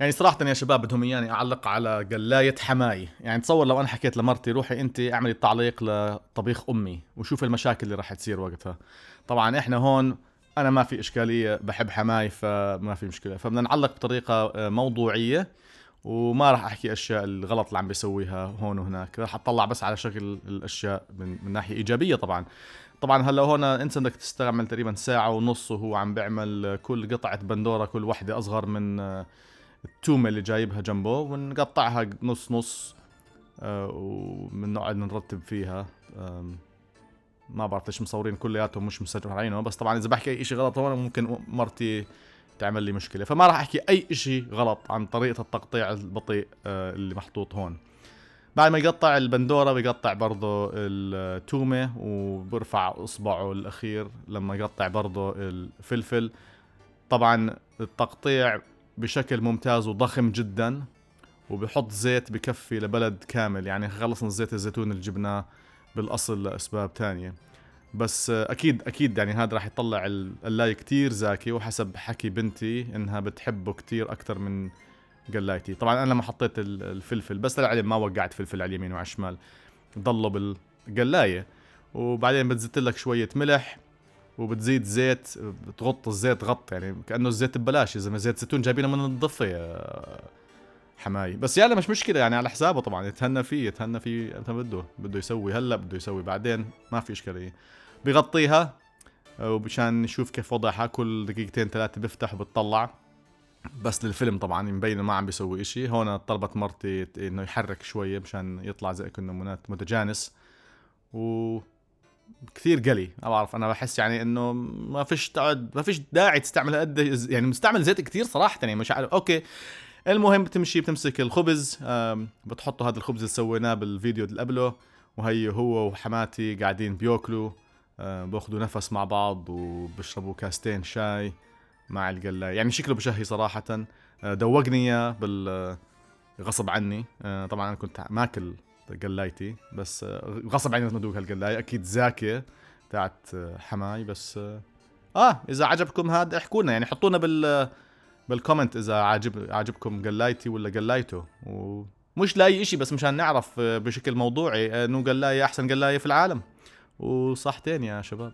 يعني صراحة يا شباب بدهم اياني اعلق على قلاية حماي. يعني تصور لو انا حكيت لمرتي روحي انت اعملي تعليق لطبيخ امي وشوف المشاكل اللي راح تصير وقتها. طبعا احنا هون انا ما في اشكالية، بحب حماي فما في مشكلة، فبدنا نعلق بطريقة موضوعية، وما راح احكي اشياء الغلط اللي عم بيسويها هون وهناك، راح اطلع بس على شكل الاشياء من ناحية ايجابية طبعا. طبعا هلا هون انت بدك تستعمل تقريبا ساعة ونص وهو عم بيعمل كل قطعة بندورة، كل وحدة اصغر من التومة اللي جايبها جنبه، ونقطعها نص نص. وبنقعد نرتب فيها. ما بعرف ليش مصورين كلياتهم مش مسجلينه، بس طبعا اذا بحكي اي شيء غلط هون ممكن مرتي تعمل لي مشكلة، فما راح احكي اي شيء غلط عن طريقة التقطيع البطيء اللي محطوط هون. بعد ما يقطع البندورة بيقطع برضه التومة، وبرفع اصبعه الاخير لما يقطع برضه الفلفل. طبعا التقطيع بشكل ممتاز وضخم جدا، وبحط زيت بكفي لبلد كامل، يعني خلصنا زيت الزيتون اللي جبناه بالاصل لاسباب تانية. بس اكيد يعني هذا راح يطلع القلاية كتير زاكي، وحسب حكي بنتي انها بتحبه كتير اكتر من قلايتي. طبعا انا لما حطيت الفلفل بس للعلم ما وقعت فلفل على اليمين وعلى الشمال، ضله بالقلاية. وبعدين بتزت لك شوية ملح، وبتزيد زيت، بتغط الزيت غط يعني كأنه الزيت ببلاش، إذا ما زيت زيتون جايبينه من الضفة يا حماي. بس يلا مش مشكلة، يعني على حسابه طبعا، يتهنى فيه انت بده يسوي هلا، بده يسوي بعدين، ما في إشكالية. بغطيها وبشان نشوف كيف وضعها، كل دقيقتين ثلاثة بفتح وبتطلع. بس للفيلم طبعا مبين ما عم بيسوي اشي. هون طلبت مرتي انه يحرك شوية مشان يطلع زي كأنه متجانس. و كثير قلي، ما بعرف، انا بحس يعني انه ما فيش داعي تستعمل قد، يعني مستعمل زيت كثير صراحه، يعني مش عارف. اوكي، المهم بتمسك الخبز، بتحطوا هذا الخبز اللي سويناه بالفيديو اللي قبله، وهي هو وحماتي قاعدين بياكلوا، باخذوا نفس مع بعض وبشربوا كاستين شاي مع القلاية. يعني شكله بشهي صراحة. دوقني اياه غصب عني. طبعا انا كنت ماكل قلايتي، بس غصب عني لازم ادوق هالقلاية، اكيد زاكية تاعت حماي. بس اذا عجبكم هذا احكوا لنا، يعني حطونا بالكومنت اذا عاجبكم قلايتي ولا قلايته، ومش لاي اشي، بس مشان نعرف بشكل موضوعي انه قلاية احسن قلاية في العالم. وصحتين يا شباب.